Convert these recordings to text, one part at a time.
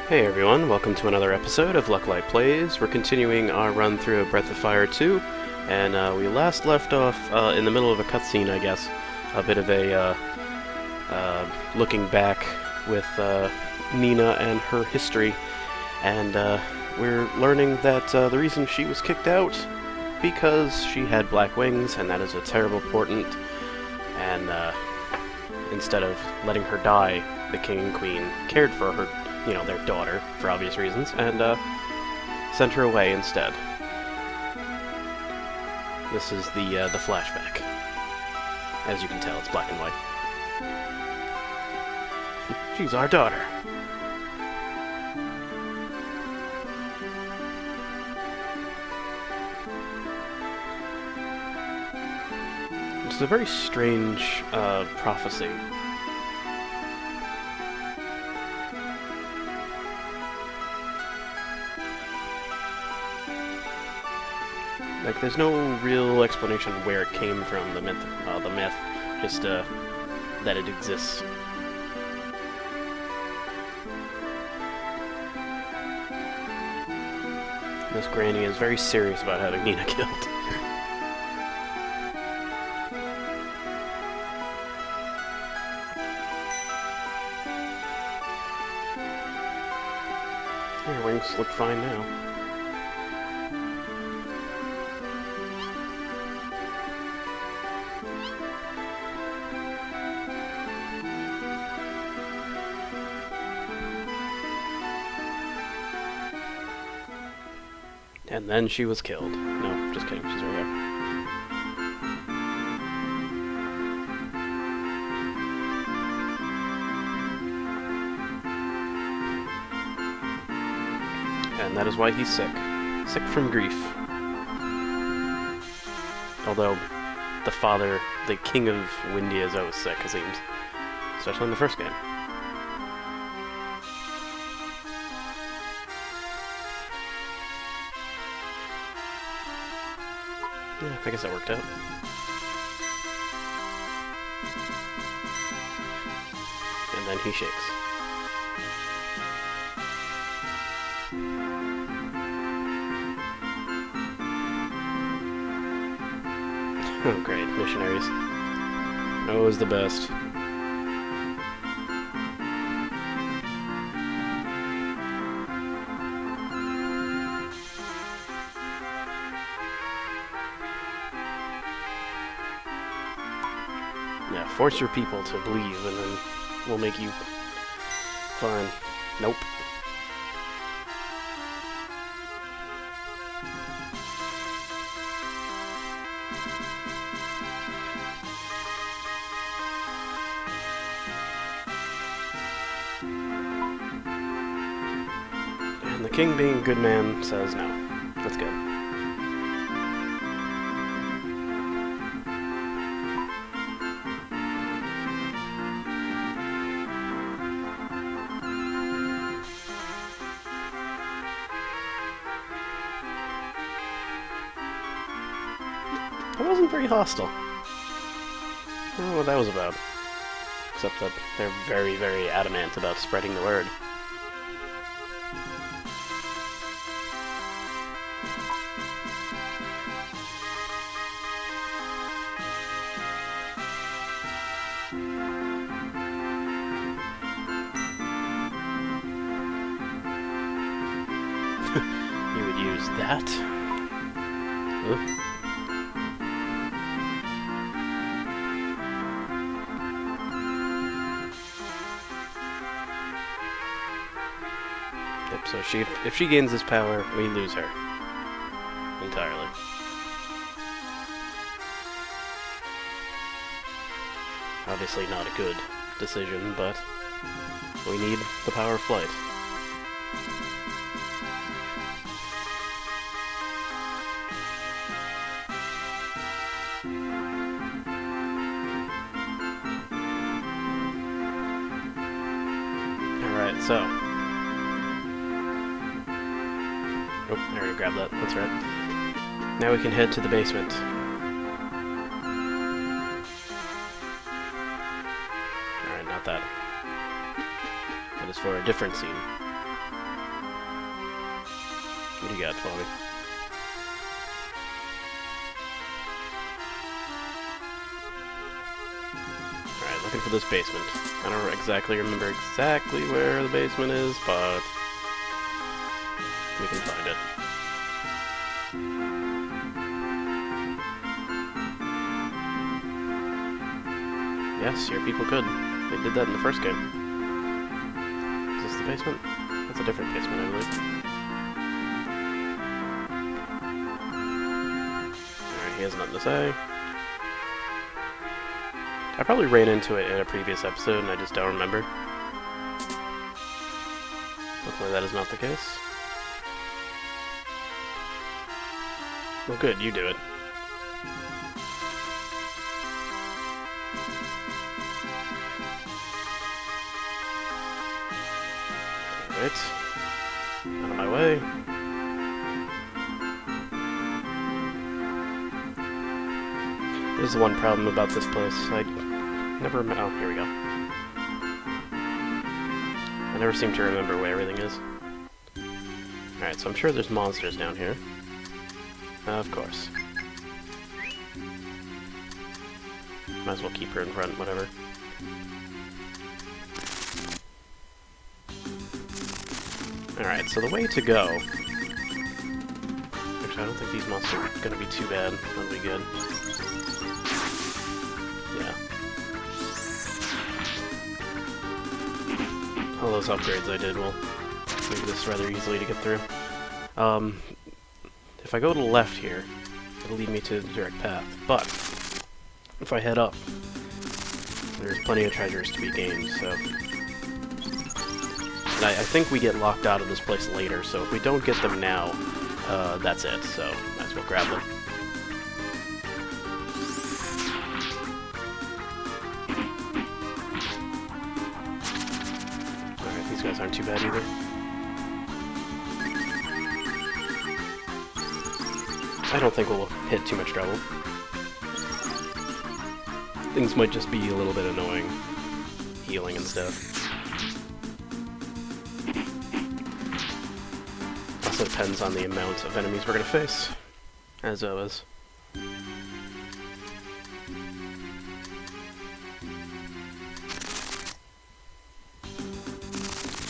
Hey everyone, welcome to another episode of Lucklight Plays. We're continuing our run through Breath of Fire 2, and we last left off in the middle of a cutscene, I guess. A bit of a looking back with Nina and her history, and we're learning that the reason she was kicked out because she had black wings, and that is a terrible portent, and instead of letting her die, the king and queen cared for her, their daughter, for obvious reasons, and sent her away instead. This is the flashback. As you can tell, it's black and white. She's our daughter. It's a very strange prophecy. Like, there's no real explanation where it came from, the myth, just that it exists. This granny is very serious about having Nina killed. Her wings look fine now. And then she was killed. No, just kidding, she's right here. And that is why he's sick. Sick from grief. Although, the father, the king of Wyndia is always sick, it seems. Especially in the first game. Yeah, I guess that worked out. And then he shakes. Oh great, missionaries. Always the best. Yeah, force your people to believe, and then we'll make you fine. Nope. And the king, being a good man, says no. That's good. That wasn't very hostile. I don't know what that was about. Except that they're very, very adamant about spreading the word. You would use that? Ugh. Yep, so if she gains this power, we lose her. Entirely. Obviously not a good decision, but we need the power of flight. Alright, so... Oh, I already grabbed that. That's right. Now we can head to the basement. Alright, not that. That is for a different scene. What do you got for me? Alright, looking for this basement. I don't exactly remember exactly where the basement is, but we can find it. Yes, your people could. They did that in the first game. Is this the basement? That's a different basement, I believe. Alright, he has nothing to say. I probably ran into it in a previous episode and I just don't remember. Hopefully that is not the case. Well good, you do it. Alright. Out of my way. There's one problem about this place. I never... Oh, here we go. I never seem to remember where everything is. Alright, so I'm sure there's monsters down here. Of course. Might as well keep her in front, whatever. Alright, so the way to go... Actually, I don't think these monsters are going to be too bad. That'll be good. Yeah. All those upgrades I did will make this rather easily to get through. If I go to the left here, it'll lead me to the direct path, but if I head up, there's plenty of treasures to be gained, so... And I think we get locked out of this place later, so if we don't get them now, that's it, so might as well grab them. Alright, these guys aren't too bad either. I don't think we'll hit too much trouble. Things might just be a little bit annoying, healing and stuff. Also depends on the amount of enemies we're going to face, as always.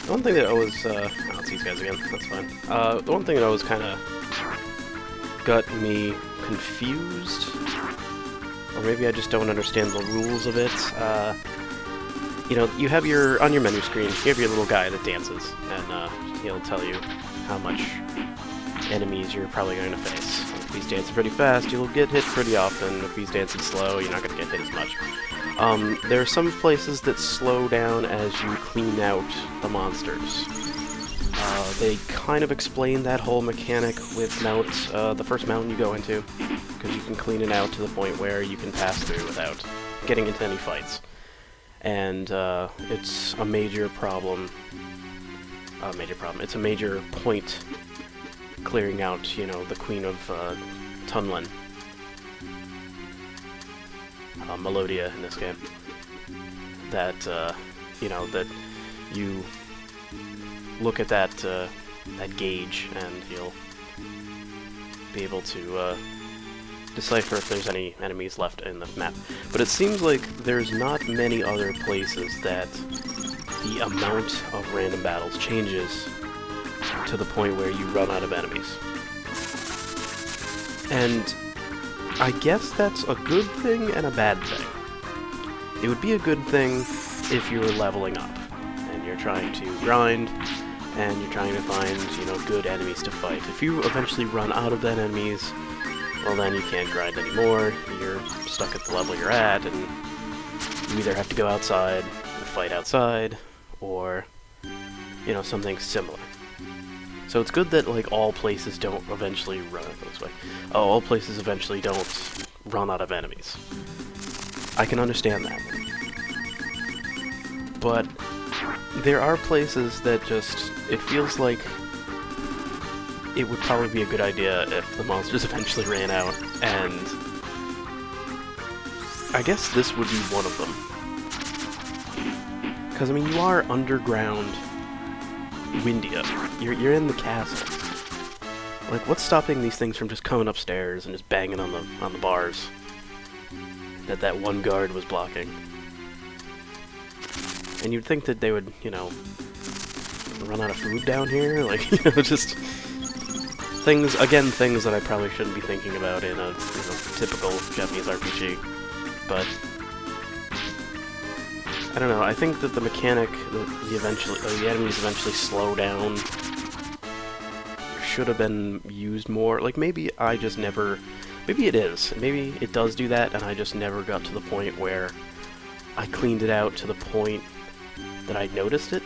The one thing that always, oh, it's these guys again, that's fine. The one thing that always kind of got me confused, or maybe I just don't understand the rules of it. You know, you have your, on your menu screen, you have your little guy that dances, and he'll tell you how much enemies you're probably going to face. If he's dancing pretty fast, you'll get hit pretty often. If he's dancing slow, you're not going to get hit as much. There are some places that slow down as you clean out the monsters. They kind of explain that whole mechanic with mounts, the first mountain you go into, because you can clean it out to the point where you can pass through without getting into any fights. And it's a major problem. It's a major point clearing out, you know, the Queen of Tunlin. Melodia in this game. That, you know, that you look at that, that gauge and you'll be able to decipher if there's any enemies left in the map. But it seems like there's not many other places that the amount of random battles changes to the point where you run out of enemies. And I guess that's a good thing and a bad thing. It would be a good thing if you were leveling up and you're trying to grind and you're trying to find, you know, good enemies to fight. If you eventually run out of that enemies, well then you can't grind anymore. You're stuck at the level you're at, and you either have to go outside and fight outside, or, you know, something similar. So it's good that, like, all places don't eventually run this way. All places eventually don't run out of enemies. I can understand that. But there are places that just, it feels like it would probably be a good idea if the monsters eventually ran out, and I guess this would be one of them. Because, I mean, you are underground Wyndia. You're in the castle. Like, what's stopping these things from just coming upstairs and just banging on the bars that one guard was blocking? And you'd think that they would, you know, run out of food down here, like, you know, just things that I probably shouldn't be thinking about in a, you know, typical Japanese RPG. But I don't know. I think that the mechanic that the enemies eventually slow down should have been used more. Like, maybe I just never. Maybe it is. Maybe it does do that, and I just never got to the point where I cleaned it out to the point that I noticed it.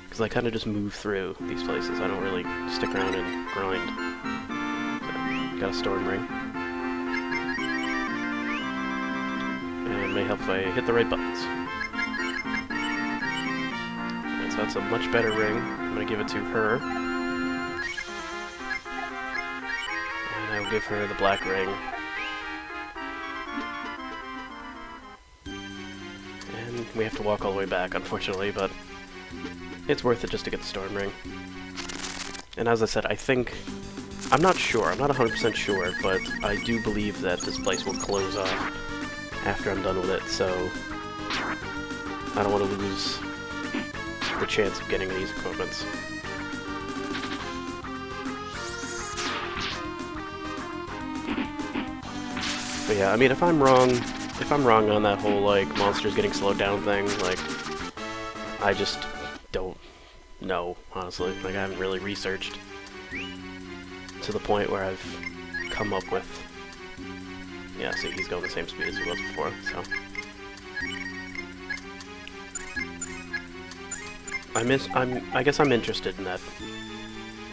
Because I kind of just move through these places. I don't really stick around and grind. So, got a storm ring. And it may help if I hit the right buttons. Right, so that's a much better ring. I'm going to give it to her. And I will give her the black ring. And we have to walk all the way back, unfortunately, but it's worth it just to get the storm ring. And as I said, I'm not sure, I'm not 100% sure, but I do believe that this place will close off after I'm done with it, so I don't want to lose the chance of getting these equipments. But yeah, I mean, if I'm wrong on that whole, like, monsters getting slowed down thing, like, I just don't know, honestly. Like, I haven't really researched to the point where I've come up with... Yeah, see, he's going the same speed as he was before, so... I guess I'm interested in that,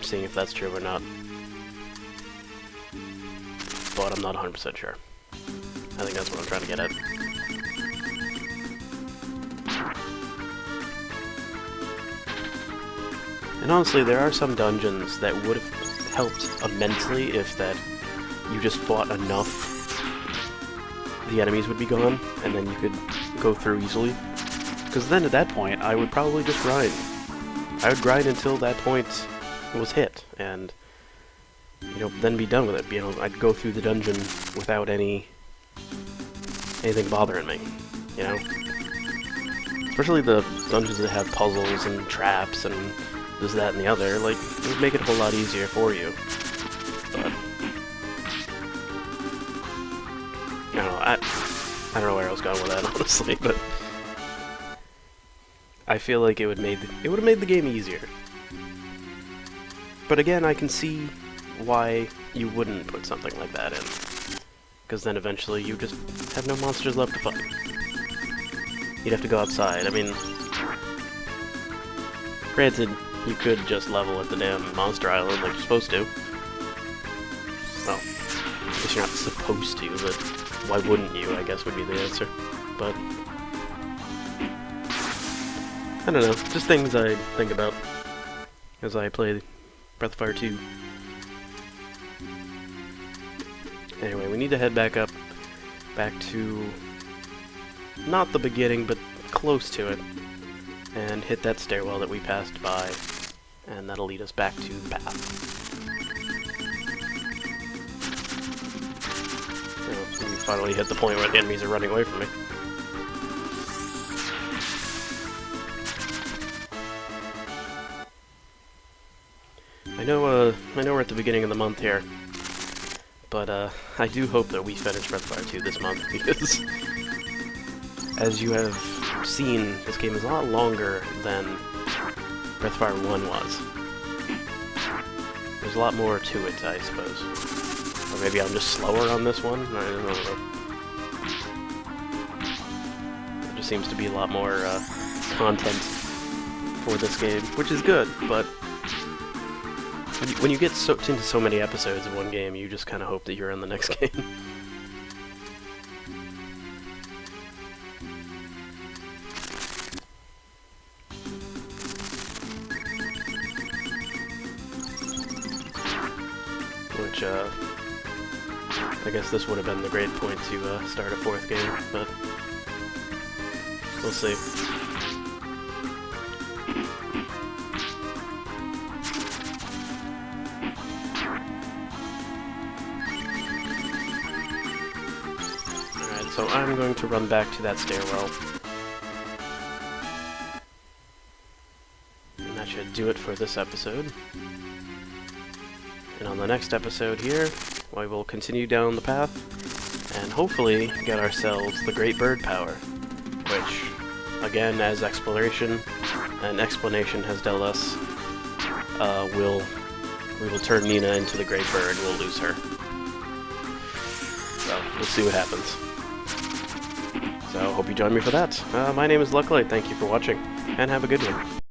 seeing if that's true or not. But I'm not 100% sure. I think that's what I'm trying to get at. And honestly, there are some dungeons that would have helped immensely if that you just fought enough, the enemies would be gone, and then you could go through easily. Because then at that point, I would probably just grind. I would grind until that point was hit, and, you know, then be done with it. You know, I'd go through the dungeon without anything bothering me, you know? Especially the dungeons that have puzzles and traps and this, that, and the other, like, it would make it a whole lot easier for you. But I don't know where I was going with that, honestly, but I feel like it would have made the game easier. But again, I can see why you wouldn't put something like that in. Because then eventually you just have no monsters left to fight. You'd have to go outside. I mean, granted, you could just level at the damn monster island like you're supposed to. Well, I guess you're not supposed to, but why wouldn't you, I guess would be the answer. But I don't know, just things I think about as I play Breath of Fire 2. Anyway, we need to head back to not the beginning, but close to it, and hit that stairwell that we passed by, and that'll lead us back to the path. So, we finally hit the point where the enemies are running away from me. I know we're at the beginning of the month here, but I do hope that we finish Breath of Fire 2 this month, because as you have seen, this game is a lot longer than Breath of Fire 1 was. There's a lot more to it, I suppose. Or maybe I'm just slower on this one? I don't know. There just seems to be a lot more content for this game, which is good, but when you get into so many episodes of one game, you just kind of hope that you're in the next game. Which, I guess this would have been the great point to start a fourth game, but we'll see. So I'm going to run back to that stairwell. And that should do it for this episode. And on the next episode here, we will continue down the path and hopefully get ourselves the Great Bird Power, which, again, as exploration and explanation has dealt us, we will turn Nina into the Great Bird and we'll lose her. So, we'll see what happens. So, hope you join me for that. My name is Lucklight, thank you for watching, and have a good one.